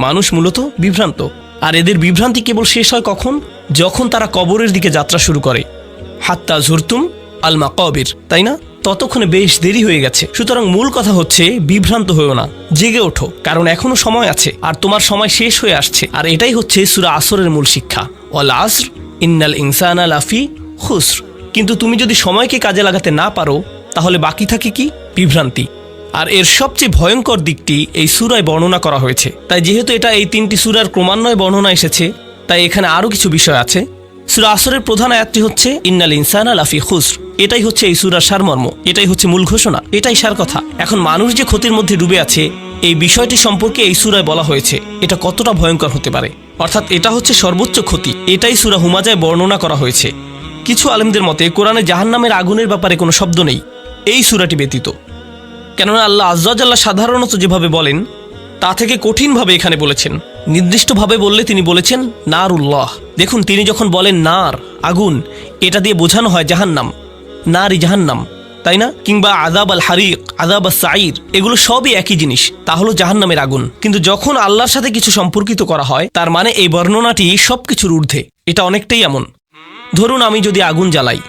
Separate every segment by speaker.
Speaker 1: মানুষ মূলত বিভ্রান্ত, আর এদের বিভ্রান্তি কেবল শেষ হয় কখন? যখন তারা কবরের দিকে যাত্রা শুরু করে। হাত্তা জুরতুম আল মাকাবির, তাই না? ততক্ষণে বেশ দেরি হয়ে গেছে। সুতরাং মূল কথা হচ্ছে বিভ্রান্ত হয়েও না, জেগে ওঠো, কারণ এখনো সময় আছে আর তোমার সময় শেষ হয়ে আসছে। আর এটাই হচ্ছে সূরা আসরের মূল শিক্ষা, ওয়াল আসর ইন্নাল ইনসানা লাফি খুসর। কিন্তু তুমি যদি সময়কে কাজে লাগাতে না পারো, তাহলে বাকি থাকে কি? বিভ্রান্তি। আর এর সবচেয়ে ভয়ঙ্কর দিকটি এই সূরায় বর্ণনা করা হয়েছে। তাই যেহেতু এটা এই 3টি সূরার ক্রমান্বয়ে বর্ণনা এসেছে, তাই এখানে আরও কিছু বিষয় আছে। সূরা আসরের প্রধান আয়াতটি হচ্ছে ইন্নাল ইনসানা লাফি খুসর। এটাই হচ্ছে এই সূরার সারমর্ম, এটাই হচ্ছে মূল ঘোষণা, এটাই সার কথা। এখন মানুষ যে ক্ষতির মধ্যে ডুবে আছে, এই বিষয়টি সম্পর্কে এই সূরায় বলা হয়েছে। এটা কতটা ভয়ঙ্কর হতে পারে, অর্থাৎ এটা হচ্ছে সর্বোচ্চ ক্ষতি। এটাই সূরা হুমাজায় বর্ণনা করা হয়েছে। কিছু আলেমদের মতে কোরআনে জাহান্নামের আগুনের ব্যাপারে কোনো শব্দ নেই এই সূরাটি ব্যতীত। কেননা আল্লাহ আজ্জা ওয়া জাল্লা সাধারণত যেভাবে বলেন তা থেকে কঠিনভাবে এখানে বলেছেন। নির্দিষ্টভাবে বললে তিনি বলেছেন নারুল্লাহ। দেখুন, তিনি যখন বলেন নার, আগুন, এটা দিয়ে বোঝানো হয় জাহান্নাম, নারী জাহান্নাম, তাই না? কিংবা আযাব আল হারিক, আযাব আস সাঈর, এগুলো সবই একই জিনিস, তা হলো জাহান্নামের আগুন। কিন্তু যখন আল্লাহর সাথে কিছু সম্পর্কিত করা হয়, তার মানে এই বর্ণনাটি সবকিছুর ঊর্ধ্বে। এটা অনেকটাই এমন, ধরুন আমি যদি আগুন জ্বালাই,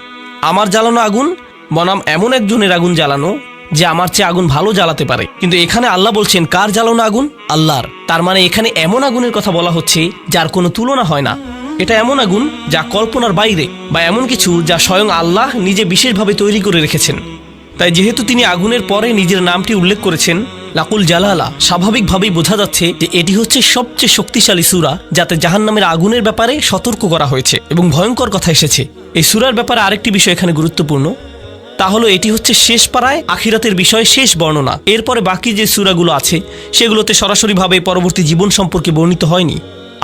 Speaker 1: আমার জ্বালানো আগুন বনাম এমন একজনের আগুন জ্বালানো যে আমার চেয়ে আগুন ভালো জ্বালাতে পারে। কিন্তু এখানে আল্লাহ বলছেন কার জ্বালানো আগুন? আল্লাহর। তার মানে এখানে এমন আগুনের কথা বলা হচ্ছে যার কোনো তুলনা হয় না। এটা এমন আগুন যা কল্পনার বাইরে, বা এমন কিছু যা স্বয়ং আল্লাহ নিজে বিশেষভাবে তৈরি করে রেখেছেন। তাই যেহেতু তিনি আগুনের পরে নিজের নামটি উল্লেখ করেছেন লাকুল জালালা, স্বাভাবিকভাবেই বোঝা যাচ্ছে যে এটি হচ্ছে সবচেয়ে শক্তিশালী সূরা, যাতে জাহান্নামের আগুনের ব্যাপারে সতর্ক করা হয়েছে এবং ভয়ঙ্কর কথা এসেছে। এই সূরার ব্যাপারে আরেকটি বিষয় এখানে গুরুত্বপূর্ণ, তা হলো এটি হচ্ছে শেষ পাড়ায় আখিরাতের বিষয়ে শেষ বর্ণনা। এরপরে বাকি যে সূরাগুলো আছে সেগুলোতে সরাসরিভাবে পরবর্তী জীবন সম্পর্কে বর্ণিত হয়নি।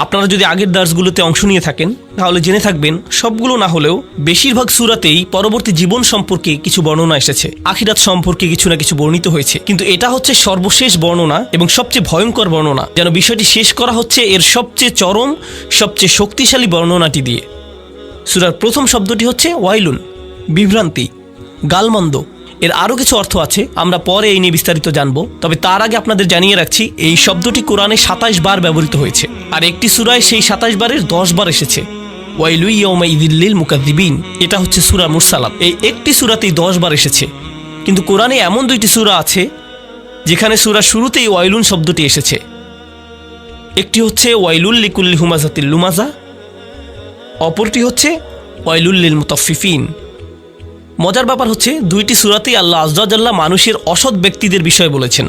Speaker 1: আপনারা যদি আগের দার্সগুলোতে অংশ নিয়ে থাকেন তাহলে জেনে থাকবেন সবগুলো না হলেও বেশিরভাগ সূরাতেই পরবর্তী জীবন সম্পর্কে কিছু বর্ণনা এসেছে, আখিরাত সম্পর্কে কিছু না কিছু বর্ণিত হয়েছে। কিন্তু এটা হচ্ছে সর্বশেষ বর্ণনা এবং সবচেয়ে ভয়ঙ্কর বর্ণনা, যেন বিষয়টি শেষ করা হচ্ছে এর সবচেয়ে চরম, সবচেয়ে শক্তিশালী বর্ণনাটি দিয়ে। সূরার প্রথম শব্দটি হচ্ছে ওয়াইলুন, বিভ্রান্তি, গালমন্দ। এর আরও কিছু অর্থ আছে, আমরা পরে এই নিয়ে বিস্তারিত জানবো। তবে তার আগে আপনাদের জানিয়ে রাখছি এই শব্দটি কোরআনে 27 বার ব্যবহৃত হয়েছে, আর একটি সূরায় সেই 27 বারের 10 বার এসেছে। ওয়াইলু ইয়াউমাইযিল লিল মুকাযযিবিন, এটা হচ্ছে সূরা মুরসালাত। এই একটি সূরাতেই 10 বার এসেছে। কিন্তু কোরআনে এমন 2টি সূরা আছে যেখানে সূরার শুরুতেই ওয়াইলুন শব্দটি এসেছে। একটি হচ্ছে ওয়াইলুল লিকুল্লি হুমাযাতিল লুমাযা, অপরটি হচ্ছে ওয়াইলুল লিল মুতাফফিফিন। মজার ব্যাপার হচ্ছে 2টি সূরাতেই আল্লাহ আজ্জা ওয়া জাল্লা মানুষের অসৎ ব্যক্তিদের বিষয় বলেছেন।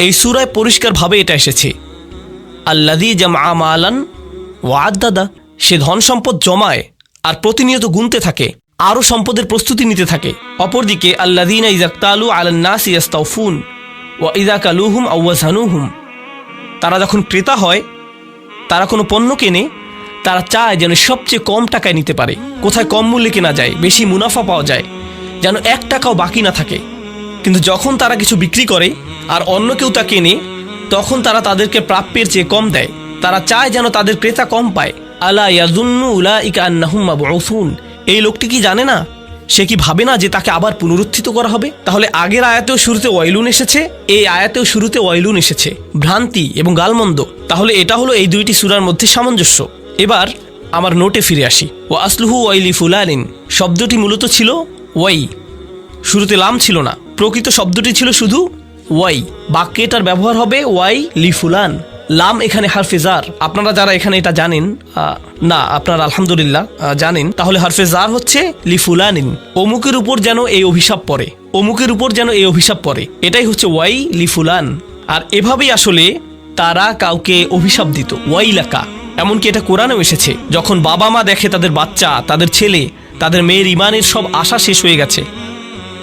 Speaker 1: এই সূরায় পরিষ্কারভাবে এটা এসেছে, আল্লাযী জামআ মালান ওয়া আদ্দাদা, সে ধন সম্পদ জমায় আর প্রতিনিয়ত গুনতে থাকে, আরও সম্পদের প্রস্তুতি নিতে থাকে। অপরদিকে আল্লাযীনা ইযা ইকতালু আলান নাসি ইস্তাওফুন ওয়া ইযা কালুহুম আও ওয়াজানুহুম, তারা যখন ক্রেতা হয়, তারা কোনো পণ্য কেনে, তারা চায় যেন সবচেয়ে কম টাকায় নিতে পারে, কোথায় কম মূল্যে কেনা যায়, বেশি মুনাফা পাওয়া যায়, যেন 1 টাকাও বাকি না থাকে। কিন্তু যখন তারা কিছু বিক্রি করে আর অন্য কেউ তা কেনে, তখন তারা তাদেরকে প্রাপ্যের চেয়ে কম দেয়। তারা চায় যেন তাদের ক্রেতা কম পায়। আলা ইয়াযুন্নু উলাইকা আন্নাহুম মাবউসুন, এই লোকটি কি জানে না, সে কি ভাবে না যে তাকে আবার পুনরুত্থিত করা হবে? তাহলে আগের আয়াতেও শুরুতে ওয়াইলুন এসেছে, এই আয়াতেও শুরুতে ওয়াইলুন এসেছে, ভ্রান্তি এবং গালমন্দ। তাহলে এটা হলো এই 2টি সূরার মধ্যে সামঞ্জস্য। এবার আমার নোটে ফিরে আসি। ওয়া আসলুহু ওয়াইলি ফুলানিন, শব্দটি মূলত ছিল ওয়াই, শুরুতে লাম ছিল না, প্রকৃত শব্দটি ছিল শুধু ওয়াই। বাক্যেটার ব্যবহার হবে ওয়াই লি ফুলান, লাম এখানে হারফে জার। আপনারা যারা এখানে এটা জানেন না, আপনারা আলহামদুলিল্লাহ জানেন, তাহলে হারফে জার হচ্ছে লি ফুলানিন, অমুকের উপর যেন এই অভিশাপ পড়ে, অমুকের উপর যেন এই অভিশাপ পড়ে, এটাই হচ্ছে ওয়াই লি ফুলান। আর এভাবেই আসলে তারা কাউকে অভিশাপ দিত, ওয়াইলাকা। এমনকি এটা কোরআনেও এসেছে, যখন বাবা মা দেখে তাদের বাচ্চা, তাদের ছেলে, তাদের মেয়ের ইমানের সব আশা শেষ হয়ে গেছে,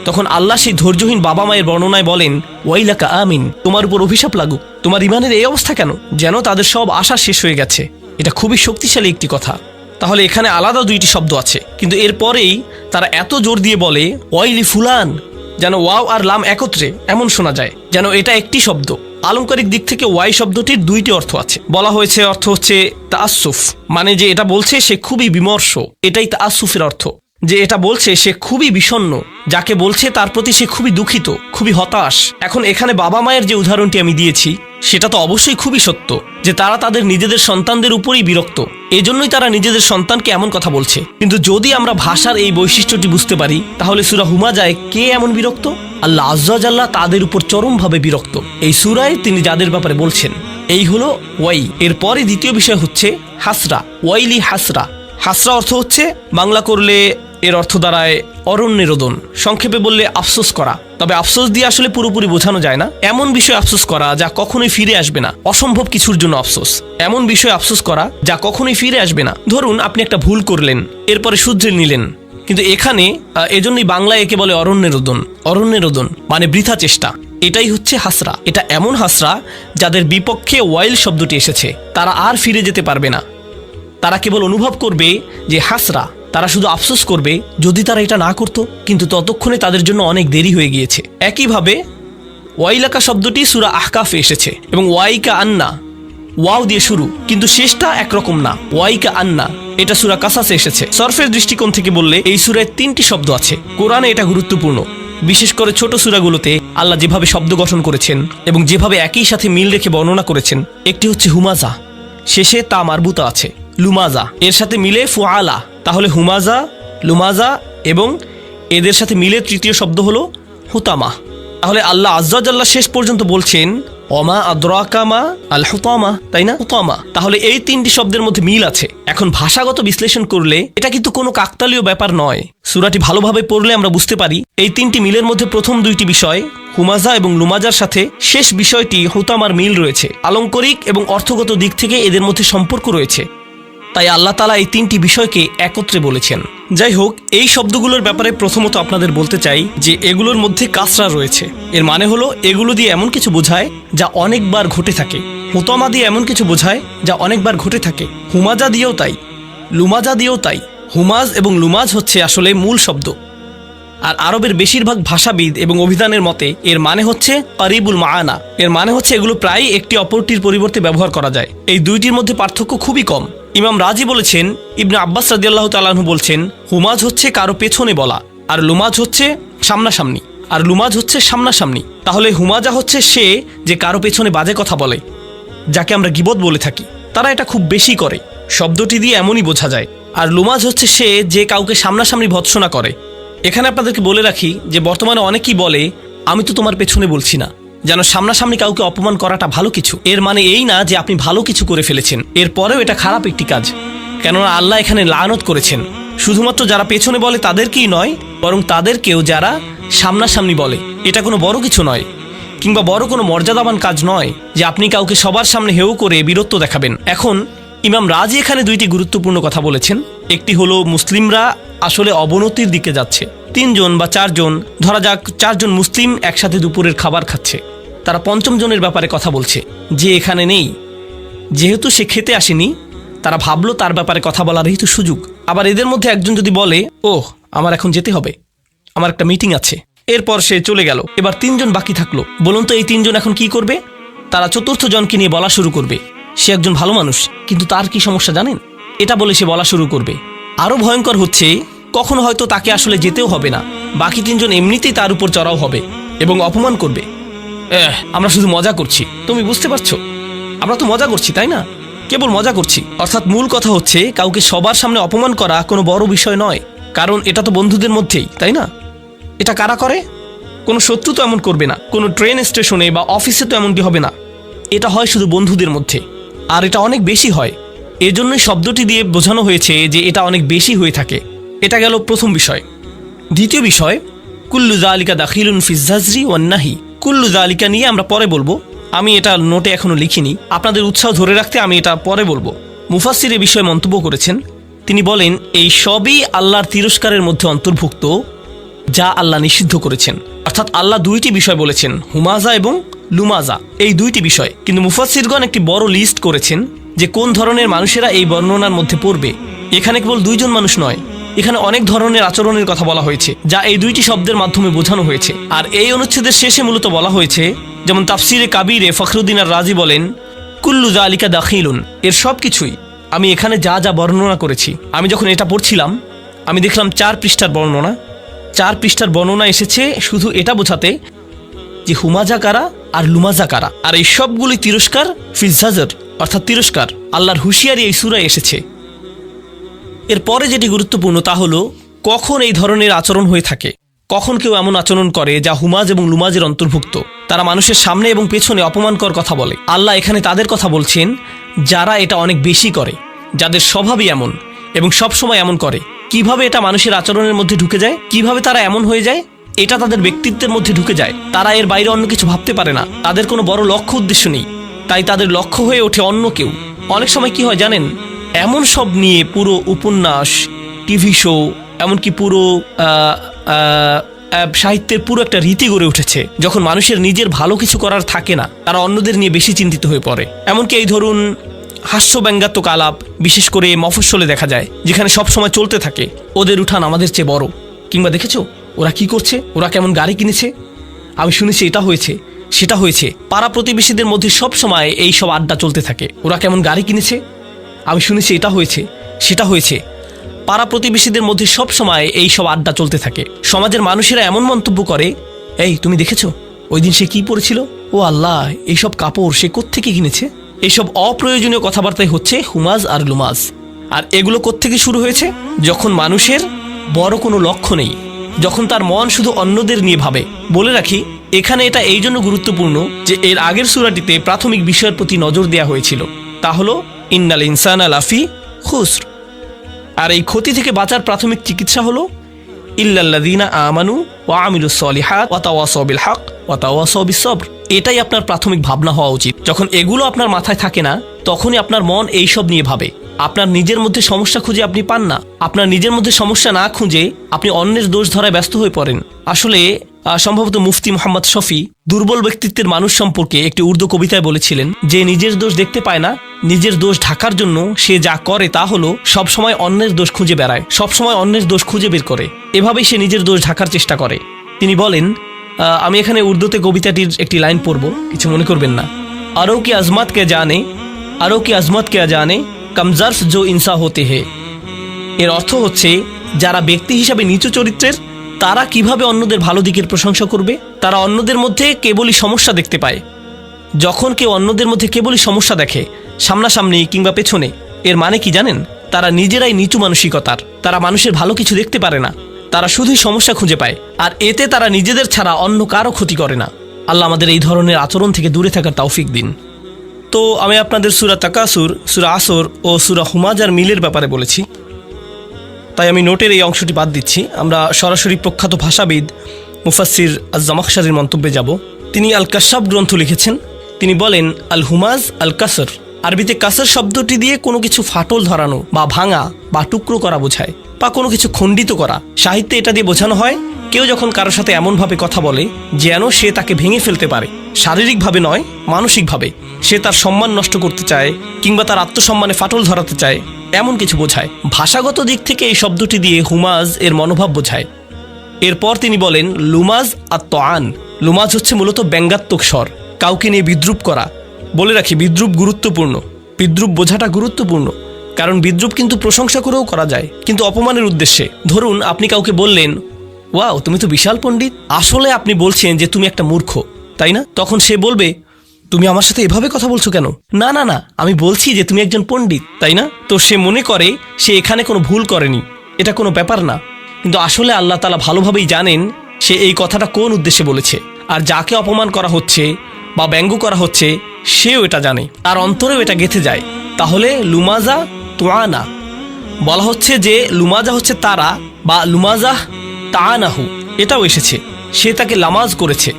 Speaker 1: তখন আল্লাহ সেই ধৈর্যহীন বাবা মায়ের বর্ণনায় বলেন ওয়াইলাকা আমিন, তোমার উপর অভিশাপ লাগুক, তোমার ইমানের এই অবস্থা কেন, যেন তাদের সব আশা শেষ হয়ে গেছে। এটা খুবই শক্তিশালী একটি কথা। তাহলে এখানে আলাদা 2টি শব্দ আছে, কিন্তু এরপরেই তারা এত জোর দিয়ে বলে ওয়াইলি ফুলান, যেন ওয়াও আর লাম একত্রে এমন শোনা যায়, যেন এটা একটি শব্দ। আলংকারিক দিক থেকে ওয়াই শব্দটির 2টি অর্থ আছে। বলা হয়েছে অর্থ হচ্ছে তাআসসুফ, মানে যে এটা বলছে সে খুবই বিমর্ষ, এটাই তাআসসুফের অর্থ, যে এটা বলছে সে খুবই বিষণ্ণ, যাকে বলছে তার প্রতি সে খুবই দুঃখিত, খুবই হতাশ। এখন এখানে বাবা মায়ের যে উদাহরণটি আমি দিয়েছি সেটা তো অবশ্যই খুবই সত্য যে তারা তাদের নিজেদের সন্তানদের উপরেই বিরক্ত, এজন্যই তারা নিজেদের সন্তানকে এমন কথা বলছে। কিন্তু যদি আমরা ভাষার এই বৈশিষ্ট্যটি বুঝতে পারি, তাহলে সূরা হুমাজায় কে এমন বিরক্ত? আল্লাহ আযজা ওয়া জাল্লা তাদের উপর চরমভাবে বিরক্ত। এই সূরায় তিনি যাদের ব্যাপারে বলছেন, এই হলো ওয়াই। এরপরে দ্বিতীয় বিষয় হচ্ছে হাসরা, ওয়াইলি হাসরা। হাসরা অর্থ হচ্ছে, বাংলা করলে এর অর্থ দাঁড়ায় অরণ্যে রোদন, সংক্ষেপে বললে আফসোস করা। তবে আফসোস দিয়ে আসলে পুরোপুরি বোঝানো যায় না। এমন বিষয় আফসোস করা যা কখনোই ফিরে আসবে না, অসম্ভব কিছুর জন্য আফসোস। এমন বিষয় আফসোস করা যা কখনোই ফিরে আসবে না। ধরুন আপনি একটা ভুল করলেন, এরপরে শুধরে নিলেন, কিন্তু এখানে এজন্যই বাংলায় একে বলে অরণ্যে রোদন। অরণ্যে রোদন মানে বৃথা চেষ্টা। এটাই হচ্ছে হাসরা। এটা এমন হাসরা যাদের বিপক্ষে ওয়াইল শব্দটি এসেছে, তারা আর ফিরে যেতে পারবে না। তারা কেবল অনুভব করবে যে হাসরা, তারা শুধু আফসোস করবে যদি তারা এটা না করত, কিন্তু ততক্ষণে তাদের জন্য অনেক দেরি হয়ে গিয়েছে। একইভাবে ওয়াইলাকা শব্দটি সূরা আহকাফে এসেছে এবং ওয়াইকা আন্না, ওয়াও দিয়ে শুরু, কিন্তু শেষটা একরকম না, ওয়াইকা আন্না। এটা সূরা কাসাসে এসেছে। সরফের দৃষ্টিকোণ থেকে বললে এই সূরায় 3টি শব্দ আছে। কোরআনে এটা গুরুত্বপূর্ণ, বিশেষ করে ছোট সূরাগুলোতে আল্লাহ যেভাবে শব্দ গঠন করেছেন এবং যেভাবে একই সাথে মিল রেখে বর্ণনা করেছেন। একটি হচ্ছে হুমাজা, শেষে তা মারবুতা আছে, লুমাজা এর সাথে মিলে ফুআলা, তাহলে হুমাজা, লুমাজা, এবং এদের সাথে মিলে তৃতীয় শব্দ হলো হুতামা। তাহলে আল্লাহ আযজা ওয়া জাল্লা শেষ পর্যন্ত বলছেন ওমা আদরাকা মা আল হুতামা, তাই না? হুতামা। তাহলে এই 3টি শব্দের মধ্যে মিল আছে। এখন ভাষাগত বিশ্লেষণ করলে এটা কিন্তু কোনো কাকতালীয় ব্যাপার নয়। সূরাটি ভালোভাবে পড়লে আমরা বুঝতে পারি এই 3টি মিলের মধ্যে প্রথম 2টি বিষয় হুমাজা এবং লুমাজার সাথে শেষ বিষয়টি হুতামার মিল রয়েছে। আলংকরিক এবং অর্থগত দিক থেকে এদের মধ্যে সম্পর্ক রয়েছে। তাই আল্লাহ তাআলা এই 3টি বিষয়কে একত্রে বলেছেন। যাই হোক, এই শব্দগুলোর ব্যাপারে প্রথমত আপনাদের বলতে চাই যে এগুলোর মধ্যে কাসরা রয়েছে। এর মানে হলো এগুলো দিয়ে এমন কিছু বোঝায় যা অনেকবার ঘটে থাকে। হুতামা দিয়ে এমন কিছু বোঝায় যা অনেকবার ঘটে থাকে। হুমাজা দিয়েও তাই, লুমাজা দিয়েও তাই। হুমাজ এবং লুমাজ হচ্ছে আসলে মূল শব্দ। আর আরবের বেশিরভাগ ভাষাবিদ এবং অভিধানের মতে এর মানে হচ্ছে কারিবুল মাআনা। এর মানে হচ্ছে এগুলো প্রায় একটি অপরটির পরিবর্তে ব্যবহার করা যায়। এই দুইটির মধ্যে পার্থক্য খুবই কম। ইমাম রাজি বলেছেন, ইবনে আব্বাস রাদিয়াল্লাহু তাআলা আনহু বলছেন, হুমাজ হচ্ছে কারো পেছনে বলা, আর লুমাজ হচ্ছে সামনাসামনি। তাহলে হুমাজা হচ্ছে সে যে কারো পেছনে বাজে কথা বলে, যাকে আমরা গীবত বলে থাকি। তারা এটা খুব বেশি করে, শব্দটি দিয়ে এমনই বোঝা যায়। আর লুমাজ হচ্ছে সে যে কাউকে সামনাসামনি ভৎসনা করে। এখানে আপনাদেরকে বলে রাখি যে বর্তমানে অনেকেই বলে আমি তো তোমার পেছনে বলছি না, যেন সামনাসামনি কাউকে অপমান করাটা ভালো কিছু। এর মানে এই না যে আপনি ভালো কিছু করে ফেলেছেন, এরপরেও এটা খারাপ একটি কাজ। কেননা আল্লাহ এখানে লানত করেছেন শুধুমাত্র যারা পেছনে বলে তাদেরকেই নয়, বরং তাদেরকেও যারা সামনাসামনি বলে। এটা কোনো বড় কিছু নয়, কিংবা বড় কোনো মর্যাদাবান কাজ নয় যে আপনি কাউকে সবার সামনে হেউ করে বীরত্ব দেখাবেন। এখন ইমাম রাজি এখানে 2টি গুরুত্বপূর্ণ কথা বলেছেন। একটি হলো মুসলিমরা আসলে অবনতির দিকে যাচ্ছে। 3 জন বা 4 জন, ধরা যাক 4 জন মুসলিম একসাথে দুপুরের খাবার খাচ্ছে। তারা 5ম জনের ব্যাপারে কথা বলছে যে এখানে নেই। যেহেতু সে খেতে আসেনি, তারা ভাবলো তার ব্যাপারে কথা বলারই তো সুযোগ। আবার এদের মধ্যে একজন যদি বলে, ওহ আমার এখন যেতে হবে, আমার একটা মিটিং আছে, এরপর সে চলে গেল। এবার 3 জন বাকি থাকলো। বলুন তো এই 3 জন এখন কি করবে? তারা 4র্থ জনকে নিয়ে বলা শুরু করবে, সে একজন ভালো মানুষ, কিন্তু তার কি সমস্যা জানেন? এটা বলে সে বলা শুরু করবে। আরও ভয়ঙ্কর হচ্ছে, কখনো হয়তো তাকে আসলে যেতেও হবে না, বাকি 3 জন এমনিতেই তার উপর চড়াও হবে এবং অপমান করবে। আমরা শুধু মজা করছি, তুমি বুঝতে পারছো? আমরা তো মজা করছি, তাই না? কেবল মজা করছি। অর্থাৎ মূল কথা হচ্ছে কাউকে সবার সামনে অপমান করা কোনো বড় বিষয় নয়, কারণ এটা তো বন্ধুদের মধ্যেই, তাই না? এটা কারা করে? কোনো শত্রু তো এমন করবে না, কোনো ট্রেন স্টেশনে বা অফিসে তো এমনটি হবে না। এটা হয় শুধু বন্ধুদের মধ্যে, আর এটা অনেক বেশি হয়। এজন্যই শব্দটি দিয়ে বোঝানো হয়েছে যে এটা অনেক বেশি হয়ে থাকে। এটা গেল প্রথম বিষয়। দ্বিতীয় বিষয়, কুল্লু যালিকা দাখিলুন ফি যাজরি ওয়ান নাহি। কুল্লু যালিকা নিয়ে আমরা পরে বলবো, আমি এটা নোটে এখনো লিখিনি, আপনাদের উৎসাহ ধরে রাখতে আমি এটা পরে বলবো। মুফাসসির এ বিষয়ে মন্তব্য করেছেন, তিনি বলেন এই সবই আল্লাহর তিরস্কারের মধ্যে অন্তর্ভুক্ত যা আল্লাহ নিষিদ্ধ করেছেন। অর্থাৎ আল্লাহ 2টি বিষয় বলেছেন, হুমাজা এবং লুমাজা, এই 2টি বিষয়। কিন্তু মুফাসসিরগণ একটি বড় লিস্ট করেছেন যে কোন ধরনের মানুষেরা এই বর্ণনার মধ্যে পড়বে। এখানে কেবল 2 জন মানুষ নয়, এখানে অনেক ধরনের আচরণের কথা বলা হয়েছে যা এই 2টি শব্দের মাধ্যমে বোঝানো হয়েছে। আর এই অনুচ্ছেদের শেষে মূলত বলা হয়েছে, যেমন তাফসিরে কাবিরে ফখরুদ্দিন আর রাজি বলেন, কুল্লু যালিকা দাখিলুন, এর সব কিছুই আমি এখানে যা যা বর্ণনা করেছি। আমি যখন এটা পড়ছিলাম আমি দেখলাম 4 পৃষ্ঠার বর্ণনা। 4 পৃষ্ঠার বর্ণনা এসেছে শুধু এটা বোঝাতে যে হুমাজা কারা আর লুমাজা কারা। আর এই সবগুলি তিরস্কার ফিজাজর অর্থাৎ তিরস্কার আল্লাহর হুঁশিয়ারি এই সূরায় এসেছে। এরপরে যেটি গুরুত্বপূর্ণ তা হলো কখন এই ধরনের আচরণ হয়ে থাকে, কখন কেউ এমন আচরণ করে যা হুমাজ এবং লুমাজের অন্তর্ভুক্ত। তারা মানুষের সামনে এবং পেছনে অপমানকর কথা বলে। আল্লাহ এখানে তাদের কথা বলছেন যারা এটা অনেক বেশি করে, যাদের স্বভাবই এমন এবং সবসময় এমন করে। কিভাবে এটা মানুষের আচরণের মধ্যে ঢুকে যায়, কিভাবে তারা এমন হয়ে যায়, এটা তাদের ব্যক্তিত্বের মধ্যে ঢুকে যায়। তারা এর বাইরে অন্য কিছু ভাবতে পারে না, তাদের কোনো বড় লক্ষ্য উদ্দেশ্য নেই, তাই তাদের লক্ষ্য হয়ে ওঠে অন্য কেউ। অনেক সময় কি হয় জানেন, এমন সব নিয়ে পুরো উপন্যাস, টিভি শো, এমনকি পুরো সাহিত্যের পুরো একটা রীতি গড়ে উঠেছে। যখন মানুষের নিজের ভালো কিছু করার থাকে না, তারা অন্যদের নিয়ে বেশি চিন্তিত হয়ে পড়ে। এমনকি এই ধরুন হাস্য ব্যঙ্গাত্মক আলাপ বিশেষ করে মফস্বলে দেখা যায়, যেখানে সব সময় চলতে থাকে ওদের উঠান আমাদের চেয়ে বড়, কিংবা দেখেছো ওরা কি করছে, ওরা কেমন গাড়ি কিনেছে, আমি শুনেছি এটা হয়েছে সেটা হয়েছে। পাড়া প্রতিবেশীদের মধ্যে সব সময় এই সব আড্ডা চলতে থাকে। ওরা কেমন গাড়ি কিনেছে, আমি শুনেছি এটা হয়েছে সেটা হয়েছে। পাড়া প্রতিবেশীদের মধ্যে সব সময় এই সব আড্ডা চলতে থাকে। সমাজের মানুষেরা এমন মন্তব্য করে, এই তুমি দেখেছো ওই দিন সে কি পরেছিল, ও আল্লাহ এইসব কাপড় সে কোত্থেকে কিনেছে। এইসব অপ্রয়োজনীয় কথাবার্তাই হচ্ছে হুমাজ আর লুমাজ। আর এগুলো কোত্থেকে শুরু হয়েছে, যখন মানুষের বড় কোনো লক্ষ্য নেই, যখন তার মন শুধু অন্যদের নিয়ে ভাবে। বলে রাখি এখানে এটা এই জন্য গুরুত্বপূর্ণ যে এর আগের সূরাটিতে প্রাথমিক বিষয়ের প্রতি নজর দেওয়া হয়েছিল, তা হলো ইন্নাল ইনসানা লাফি খুসর। আর এই ক্ষতি থেকে বাঁচার প্রাথমিক চিকিৎসা হলো ইল্লাল্লাযীনা আমানু ওয়া আমিলুস সলিহাত ওয়া তাওয়াসাউ বিল হক ওয়া তাওয়াসাউ বিস সবর। এটাই আপনার প্রাথমিক ভাবনা হওয়া উচিত। যখন এগুলো আপনার মাথায় থাকে না, তখনই আপনার মন এইসব নিয়ে ভাবে। আপনার নিজের মধ্যে সমস্যা খুঁজে আপনি পান না, আপনার নিজের মধ্যে সমস্যা না খুঁজে আপনি অন্যের দোষ ধরায় ব্যস্ত হয়ে পড়েন। আসলে সম্ভবত মুফতি মোহাম্মদ শফি দুর্বল ব্যক্তিত্বের মানুষ সম্পর্কে একটি উর্দু কবিতায় বলেছিলেন যে নিজের দোষ দেখতে পায় না, নিজের দোষ ঢাকার জন্য সে যা করে তা হলো সবসময় অন্যের দোষ খুঁজে বেড়ায়, সবসময় অন্যের দোষ খুঁজে বের করে। এভাবেই সে নিজের দোষ ঢাকার চেষ্টা করে। তিনি বলেন, আমি এখানে উর্দুতে কবিতাটির একটি লাইন পড়ব, কিছু মনে করবেন না। আরও কি আজমত কে জানে, আরও কি আজমত কে জানে, কমজর্ফ জো ইনসা হতে হে। এর অর্থ হচ্ছে যারা ব্যক্তি হিসাবে নিচু চরিত্রের, তারা কিভাবে অন্যদের ভালো দিকের প্রশংসা করবে। তারা অন্যদের মধ্যে কেবলই সমস্যা দেখতে পায়। যখন কেউ অন্যদের মধ্যে কেবলই সমস্যা দেখে, সামনাসামনি কিংবা পেছনে, এর মানে কি জানেন, তারা নিজেরাই নিচু মানসিকতার। তারা মানুষের ভালো কিছু দেখতে পারে না, তারা শুধুই সমস্যা খুঁজে পায়, আর এতে তারা নিজেদের ছাড়া অন্য কারো ক্ষতি করে না। আল্লাহ আমাদের এই ধরনের আচরণ থেকে দূরে থাকার তৌফিক দিন। তো আমি আপনাদের সূরা তাকাসুর, সূরা আসর ও সূরা হুমাজার মিলের ব্যাপারে বলেছি, তাই আমি নোটের এই অংশটি বাদ দিচ্ছি। আমরা সরাসরি প্রখ্যাত ভাষাবিদ মুফাসসির আজ-জামাখশারির মন্তব্যে যাব। তিনি আল কাশাফ গ্রন্থ লিখেছেন। তিনি বলেন, আল হুমাজ আল কাসর, আরবিতে কাসর শব্দটি দিয়ে কোনো কিছু ফাটল ধরানো বা ভাঙা বা টুকরো করা বোঝায়, বা কোনো কিছু খণ্ডিত করা। সাহিত্যে এটা দিয়ে বোঝানো হয় কেউ যখন কারোর সাথে এমনভাবে কথা বলে যেন সে তাকে ভেঙে ফেলতে পারে, শারীরিকভাবে নয় মানসিকভাবে। সে তার সম্মান নষ্ট করতে চায় কিংবা তার আত্মসম্মানে ফাটল ধরাতে চায়, এমন কিছু বোঝায়। ভাষাগত দিক থেকে এই শব্দটি দিয়ে হুমাজ এর মনোভাব বোঝায়। এরপর তিনি বলেন, লুমাজ আত-তাআন। লুমাজ হচ্ছে মূলত ব্যঙ্গাত্মক স্বর, কাউকে নিয়ে বিদ্রুপ করা। বলে রাখি বিদ্রুপ গুরুত্বপূর্ণ, বিদ্রুপ বোঝাটা গুরুত্বপূর্ণ, কারণ বিদ্রুপ কিন্তু প্রশংসা করেও করা যায়, কিন্তু অপমানের উদ্দেশ্যে। ধরুন আপনি কাউকে বললেন, ওয়াও তুমি তো বিশাল পণ্ডিত, আসলে আপনি বলছেন যে তুমি একটা মূর্খ, তাই না? তখন সে বলবে, তুমি আমার সাথে এভাবে কথা বলছো কেন? না না না, আমি বলছি যে তুমি একজন পণ্ডিত, তাই না? তো সে মনে করে সে এখানে কোনো ভুল করেনি, এটা কোনো ব্যাপার না। কিন্তু আসলে আল্লাহ তাআলা ভালোভাবেই জানেন সে এই কথাটা কোন উদ্দেশ্যে বলেছে। আর যাকে অপমান করা হচ্ছে বা ব্যঙ্গ করা হচ্ছে সেও এটা জানে, তার অন্তরেও এটা গেঁথে যায়। তাহলে লুমাজা তোয়ানা বলা হচ্ছে যে লুমাজা হচ্ছে তারা, বা লুমাজা তাআনাহু এটাও এসেছে, সে তাকে লামাজ করেছে,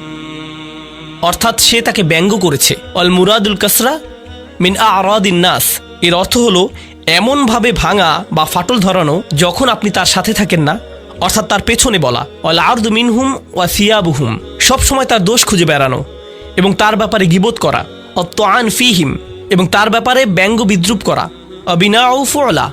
Speaker 1: অর্থাৎ সে তাকে ব্যঙ্গ করেছে। অল মুরাদুল কাসরা মিন আরাদিন নাস, এর অর্থ হলো এমনভাবে ভাঙা বা ফাটল ধরানো যখন আপনি তার সাথে থাকেন না, অর্থাৎ তার পেছনে বলা। অল আরদু মিনহুম ওয়া সিয়াবুহুম, সবসময় তার দোষ খুঁজে বেড়ানো এবং তার ব্যাপারে গীবত করা। অত-আন ফিহিম, এবং তার ব্যাপারে ব্যঙ্গ বিদ্রুপ করা। অবিনাউ ফুআলা,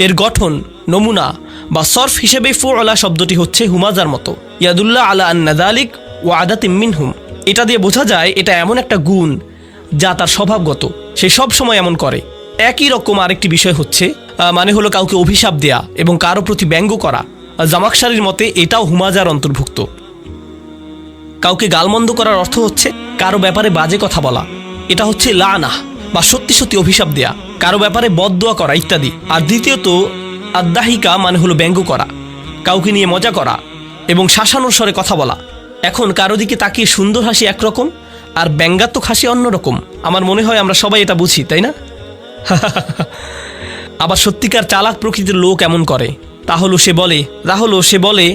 Speaker 1: এর গঠন নমুনা বা সরফ হিসেবে ফুআলা শব্দটি হচ্ছে হুমাজার মতো। ইয়াদুল্লাহ আলা আন্না যালিক ওয়া আদাতিম মিনহুম, এটা দিয়ে বোঝা যায় এটা এমন একটা গুণ যা তার স্বভাবগত, সে সব সময় এমন করে। একই রকম আরেকটি বিষয় হচ্ছে মানে হলো কাউকে অভিশাপ দেয়া এবং কারো প্রতি ব্যঙ্গ করা। জামাখশারির মতে এটাও হুমাজার অন্তর্ভুক্ত। কাউকে গালমন্দ করার অর্থ হচ্ছে কারো ব্যাপারে বাজে কথা বলা, এটা হচ্ছে লানাহ বা সত্যি সত্যি অভিশাপ দেয়া, কারো ব্যাপারে বদদোয়া করা ইত্যাদি। আর দ্বিতীয়ত আদ্দাহিকা মানে হলো ব্যঙ্গ করা, কাউকে নিয়ে মজা করা এবং শাসানোর স্বরে কথা বলা। এখন কারো দিকে তাকিয়ে সুন্দর হাসি একরকম আর ব্যঙ্গাত্মক হাসি অন্যরকম। আমার মনে হয় আমরা সবাই এটা বুঝি, তাই না? আবার সত্যিকার চালাক প্রকৃতির লোক এমন করে, তা হলো সে বলে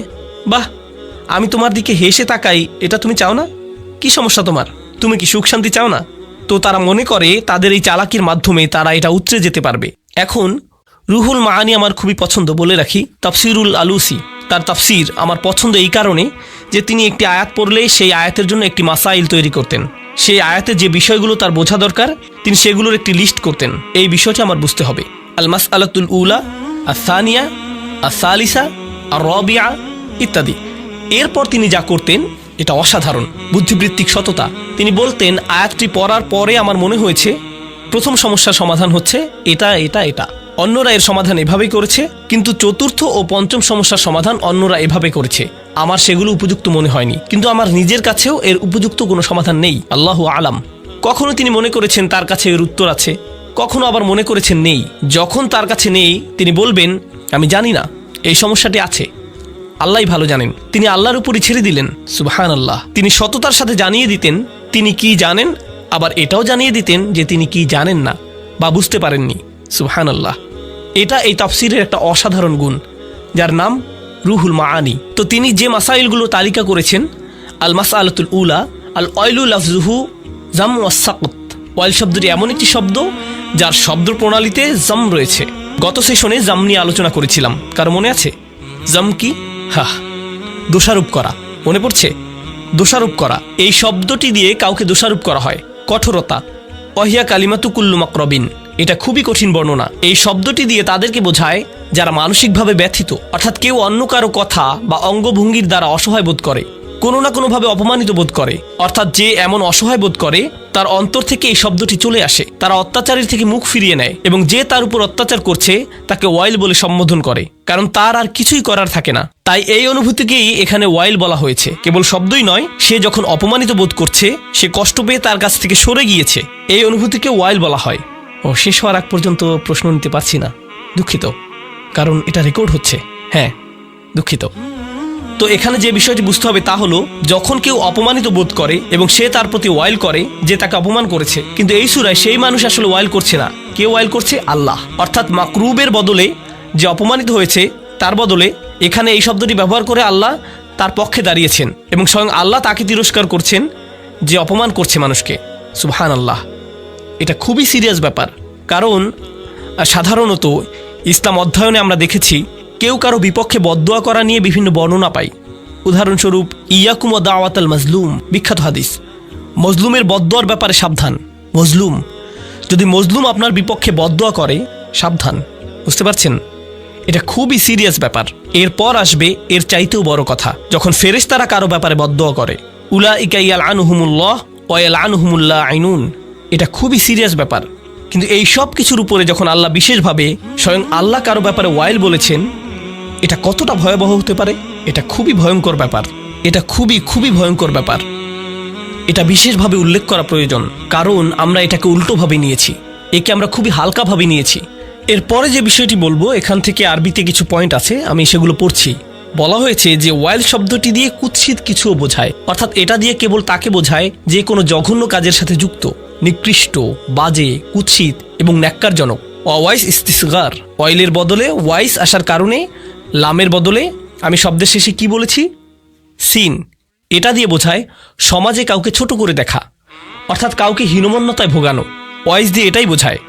Speaker 1: বাহ, আমি তোমার দিকে হেসে তাকাই, এটা তুমি চাও না? কি সমস্যা তোমার? তুমি কি সুখ শান্তি চাও না? তো তারা মনে করে তাদের এই চালাকির মাধ্যমে তারা এটা উতরে যেতে পারবে। এখন রুহুল মাআনি আমার খুবই পছন্দ, বলে রাখি তাফসিরুল আলুসি, তার তাফসির আমার পছন্দ এই কারণে যে তিনি একটি আয়াত পড়লে সেই আয়াতের জন্য একটি মাসাইল তৈরি করতেন। সেই আয়াতে যে বিষয়গুলো তার বোঝা দরকার তিনি সেগুলোর একটি লিস্ট করতেন। এই বিষয়টা আমার বুঝতে হবে। আল মাসআলাতুল উলা, আস-সানিয়া, আস-সালিসা, আর-রাবিআ ইত্যাদি। এরপর তিনি যা করতেন এটা অসাধারণ বুদ্ধিবৃত্তিক সততা। তিনি বলতেন, আয়াতটি পড়ার পরে আমার মনে হয়েছে প্রথম সমস্যার সমাধান হচ্ছে এটা এটা এটা, অন্যরা এর সমাধান এভাবেই করেছে, কিন্তু চতুর্থ ও পঞ্চম সমস্যার সমাধান অন্যরা এভাবে করেছে, আমার সেগুলো উপযুক্ত মনে হয়নি, কিন্তু আমার নিজের কাছেও এর উপযুক্ত কোনো সমাধান নেই, আল্লাহু আলাম। কখনো তিনি মনে করেছেন তার কাছে এর উত্তর আছে, কখনো আবার মনে করেছেন নেই। যখন তার কাছে নেই তিনি বলবেন আমি জানি না, এই সমস্যাটি আছে, আল্লাহই ভালো জানেন। তিনি আল্লাহর উপরই ছেড়ে দিলেন, সুবহানাল্লাহ। তিনি সততার সাথে জানিয়ে দিতেন তিনি কি জানেন, আবার এটাও জানিয়ে দিতেন যে তিনি কি জানেন না বা বুঝতে পারেননি, সুবহানাল্লাহ। এটা এই তাফসিরের একটা অসাধারণ গুণ যার নাম রুহুল মাআনি। তো তিনি যে মাসাইলগুলো তালিকা করেছেন, আল মাসআলাতুল উলা, আল ওয়াইলু লাফজুহু জাম ওয়াস সাকত। ওয়াইল শব্দটি এমন একটি শব্দ যার শব্দ প্রণালীতে জাম রয়েছে। গত সেশনে জাম নিয়ে আলোচনা করেছিলাম, কারো মনে আছে? জাম কি? দোষারোপ করা, মনে পড়ছে? দোষারোপ করা, এই শব্দটি দিয়ে কাউকে দোষারোপ করা হয়। কঠোরতা, ওয়াহিয়া কালিমাতু কুল্লু মাকরবিন, এটা খুবই কঠিন বর্ণনা। এই শব্দটি দিয়ে তাদেরকে বোঝায় যারা মানসিকভাবে ব্যথিত, অর্থাৎ কেউ অন্য কারো কথা বা অঙ্গভঙ্গির দ্বারা অসহায় বোধ করে, কোনো না কোনোভাবে অপমানিত বোধ করে, অর্থাৎ যে এমন অসহায় বোধ করে তার অন্তর থেকে এই শব্দটি চলে আসে, তারা অত্যাচারের থেকে মুখ ফিরিয়ে নেয় এবং যে তার উপর অত্যাচার করছে তাকে ওয়াইল বলে সম্বোধন করে, কারণ তার আর কিছুই করার থাকে না। তাই এই অনুভূতিকেই এখানে ওয়াইল বলা হয়েছে। কেবল শব্দই নয়, সে যখন অপমানিত বোধ করছে, সে কষ্ট পেয়ে তার কাছ থেকে সরে গিয়েছে, এই অনুভূতিকে ওয়াইল বলা হয়। শেষ হওয়ার আগ পর্যন্ত প্রশ্ন নিতে পারছি না, দুঃখিত, কারণ এটা রেকর্ড হচ্ছে। হ্যাঁ, দুঃখিত। তো এখানে যে বিষয়টি বুঝতে হবে তা হলো, যখন কেউ অপমানিত বোধ করে এবং সে তার প্রতি ওয়াইল করে যে তাকে অপমান করেছে, কিন্তু এই সূরায় সেই মানুষ আসলে ওয়াইল করছে না। কে ওয়াইল করছে? আল্লাহ। অর্থাৎ মাকরুবের বদলে যে অপমানিত হয়েছে তার বদলে এখানে এই শব্দটি ব্যবহার করে আল্লাহ তার পক্ষে দাঁড়িয়েছেন এবং স্বয়ং আল্লাহ তাকে তিরস্কার করছেন যে অপমান করছে মানুষকে। সুবহানাল্লাহ। এটা খুবই সিরিয়াস ব্যাপার, কারণ সাধারণত ইসলাম অধ্যয়নে আমরা দেখেছি কেউ কারো বিপক্ষে বদদোয়া করা নিয়ে বিভিন্ন বর্ণনা পাই। উদাহরণস্বরূপ ইয়াকুম ওয়া দাওয়াতাল মাজলুম, বিখ্যাত হাদিস। মজলুমের বদদোয়ার ব্যাপারে সাবধান। যদি মজলুম আপনার বিপক্ষে বদদোয়া করে, সাবধান। বুঝতে পারছেন? এটা খুবই সিরিয়াস ব্যাপার। এরপর আসবে এর চাইতেও বড় কথা, যখন ফেরেশতারা কারো ব্যাপারে বদদোয়া করে, উলাইকা ইয়ালআনুহুমুল্লাহ ওয়া ইয়ালআনুহুমুল লাঈনুন। এটা খুবই সিরিয়াস ব্যাপার। কিন্তু এই সব কিছুর উপরে যখন আল্লাহ বিশেষভাবে স্বয়ং আল্লাহ কারো ব্যাপারে ওয়াইল বলেছেন, এটা কতটা ভয়াবহ হতে পারে? এটা খুবই ভয়ঙ্কর ব্যাপার। এটা খুবই খুবই ভয়ঙ্কর ব্যাপার। এটা বিশেষভাবে উল্লেখ করা প্রয়োজন, কারণ আমরা এটাকে উল্টোভাবে নিয়েছি, একে আমরা খুবই হালকাভাবে নিয়েছি। এরপরে যে বিষয়টি বলবো, এখান থেকে আরবিতে কিছু পয়েন্ট আছে, আমি সেগুলো পড়ছি। বলা হয়েছে যে ওয়াইল শব্দটি দিয়ে কুৎসিত কিছুও বোঝায়, অর্থাৎ এটা দিয়ে কেবল তাকে বোঝায় যে কোনো জঘন্য কাজের সাথে যুক্ত, নিকৃষ্ট, বাজে, কুৎসিত এবং ন্যাক্কারজনক। ওয়াইস ইস্তিসগার, ওয়াইলের বদলে ওয়াইস আসার কারণে লামের বদলে আমি শব্দের শেষে কি বলেছি? সিন। এটা দিয়ে বোঝায় সমাজে কাউকে ছোট করে দেখা, অর্থাৎ কাউকে হীনমন্যতায় ভোগানো। ওয়াইস দিয়ে এটাই বোঝায়।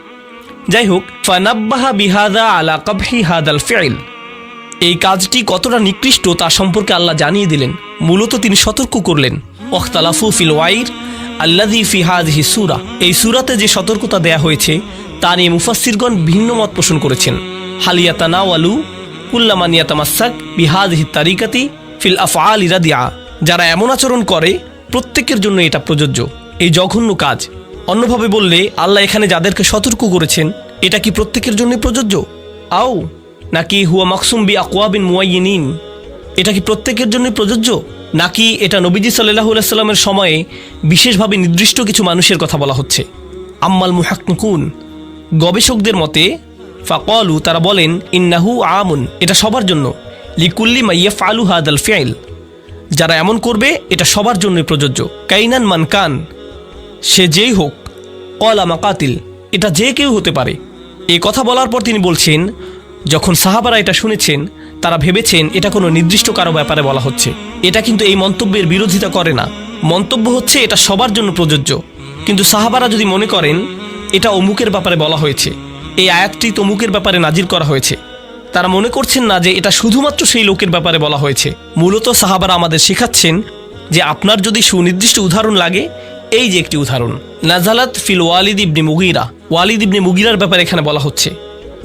Speaker 1: যাই হোক, ফানাব্বাহা বিহাদা আলা কাবহি হাদাল ফিল, এই কাজটি কতটা নিকৃষ্ট তা সম্পর্কে আল্লাহ জানিয়ে দিলেন। মূলত তিনি সতর্ক করলেন। ওয়াখতালাফু ফিল ওয়াইর আল্লাযী ফি হাযিহি সূরা, এই সূরাতে যে সতর্কতা দেয়া হয়েছে তা নিয়ে মুফাসসিরগণ ভিন্ন মত পোষণ করেছেন। হালিয়াতানাওয়ালু কুল্লামান ইয়াতামাসসাক বিহাযিহি তারিকাতি ফিল আফআলি রাদিআ, যারা এমন আচরণ করে প্রত্যেকের জন্য এটা প্রযোজ্য, এই জঘন্য কাজ। অন্যভাবে বললে আল্লাহ এখানে যাদেরকে সতর্ক করেছেন এটা কি প্রত্যেকের জন্য প্রযোজ্য? আও নাকি হুয়া মাকসুম বি আকওয়াবিন মুয়ায়্যিনিন, এটা কি প্রত্যেকের জন্য প্রযোজ্য, নাকি এটা নবীজি সাল্লাল্লাহু আলাইহি সাল্লামের সময়ে বিশেষভাবে নির্দিষ্ট কিছু মানুষের কথা বলা হচ্ছে? আম্মাল মুহাক্কিকুন, গবেষকদের মতে, ফাকালু, তারা বলেন, ইন্নাহু আমুন, এটা সবার জন্য, লিকুল্লি মা ইয়াফআলু হাদাল ফিআল, যারা এমন করবে এটা সবার জন্যই প্রযোজ্য। কাইনান মান কান, সে যেই হোক, ক্বালা মাকাতিল, এটা যে কেউ হতে পারে। এই কথা বলার পর তিনি বলছেন, যখন সাহাবারা এটা শুনেছেন তারা ভেবেছেন এটা কোনো নির্দিষ্ট কারো ব্যাপারে বলা হচ্ছে। এটা কিন্তু এই মন্তব্যের বিরোধিতা করে না। মন্তব্য হচ্ছে এটা সবার জন্য প্রযোজ্য। কিন্তু সাহাবারা যদি মনে করেন এটা অমুকের ব্যাপারে বলা হয়েছে, এই আয়াতটি তমুকের ব্যাপারে নাজিল করা হয়েছে, তারা মনে করছেন না যে এটা শুধুমাত্র সেই লোকের ব্যাপারে বলা হয়েছে। মূলত সাহাবারা আমাদের শেখাচ্ছেন যে আপনার যদি সুনির্দিষ্ট উদাহরণ লাগে, এই যে একটি উদাহরণ, নাজালাত ফিল ওয়ালিদ ইবনে মুগীরা, ওয়ালিদ ইবনে মুগীরার ব্যাপারে এখানে বলা হচ্ছে।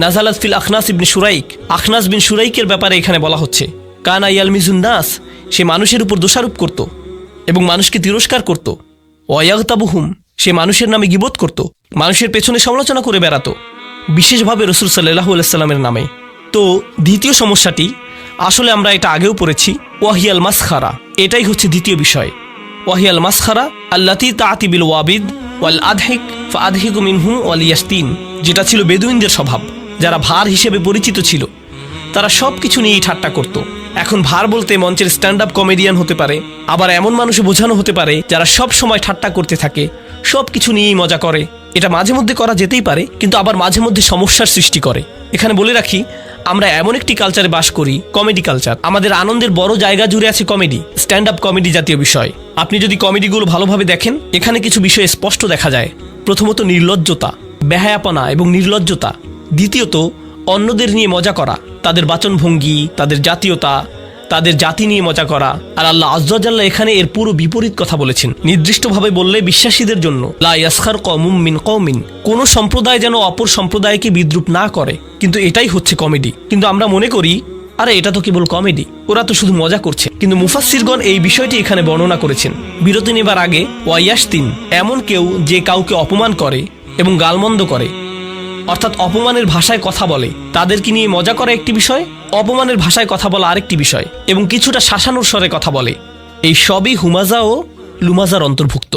Speaker 1: নাজালাত ফিল আখনাস ইবনে শুরাইক, আখনাস বিন শুরাইকের ব্যাপারে এখানে বলা হচ্ছে। কানা ইয়ালমিজুন নাস, সে মানুষের উপর দোষারোপ করত এবং মানুষকে তিরস্কার করত। ওয়ায়াগতাবুহুম, সে মানুষের নামে গীবত করত, মানুষের পেছনে সমালোচনা করে বেড়াতো, বিশেষভাবে রাসূল সাল্লাল্লাহু আলাইহি সাল্লামের নামে। তো দ্বিতীয় সমস্যাটি, আসলে আমরা এটা আগেও পড়েছি, ওয়াহিয়াল মাসখারা, এটাই হচ্ছে দ্বিতীয় বিষয়। ওয়াহিয়াল মাসখারা আল্লাতী তাআতি বিল ওয়াবিদ ওয়াল আদহিক ফাআদহিকু মিনহুম ওয়াল ইয়াসতিন, যেটা ছিল বেদুইনদের স্বভাব, যারা ভার হিসেবে পরিচিত ছিল। তারা সব কিছু নিয়েই ঠাট্টা করত। এখন ভার বলতে মঞ্চের স্ট্যান্ড আপ কমেডিয়ান হতে পারে, আবার এমন মানুষে বোঝানো হতে পারে যারা সব সময় ঠাট্টা করতে থাকে, সব কিছু নিয়েই মজা করে। এটা মাঝে মধ্যে করা যেতেই পারে, কিন্তু আবার মাঝে মধ্যে সমস্যার সৃষ্টি করে। এখানে বলে রাখি, আমরা এমন একটি কালচারে বাস করি, কমেডি কালচার। আমাদের আনন্দের বড় জায়গা জুড়ে আছে কমেডি, স্ট্যান্ড আপ কমেডি জাতীয় বিষয়। আপনি যদি কমেডিগুলো ভালোভাবে দেখেন, এখানে কিছু বিষয় স্পষ্ট দেখা যায়। প্রথমত নির্লজ্জতা, বেহায়াপনা এবং নির্লজ্জতা। দ্বিতীয়ত অন্যদের নিয়ে মজা করা, তাদের বাচনভঙ্গি, তাদের জাতীয়তা, তাদের জাতি নিয়ে মজা করা। আর আল্লাহ আযজা ওয়া জাল্লা এখানে এর পুরো বিপরীত কথা বলেছেন। নির্দিষ্টভাবে বললে বিশ্বাসীদের জন্য, লা ইয়াসখার কওমুম মিন কওমিন, কোন সম্প্রদায় যেন অপর সম্প্রদায়কে বিদ্রুপ না করে। কিন্তু এটাই হচ্ছে কমেডি। কিন্তু আমরা মনে করি, আরে এটা তো কেবল কমেডি, ওরা তো শুধু মজা করছে। কিন্তু মুফাসসিরগণ এই বিষয়টি এখানে বর্ণনা করেছেন। বিরতি নেবার আগে, ওয়াইয়াসতিন, এমন কেউ যে কাউকে অপমান করে এবং গালমন্দ করে, অর্থাৎ অপমানের ভাষায় কথা বলে, তাদেরকে নিয়ে মজা করা একটি বিষয়, অপমানের ভাষায় কথা বলা আরেকটি বিষয়, এবং কিছুটা শাসানোর স্বরে কথা বলে। এই সবই হুমাজা ও লুমাজার অন্তর্ভুক্ত।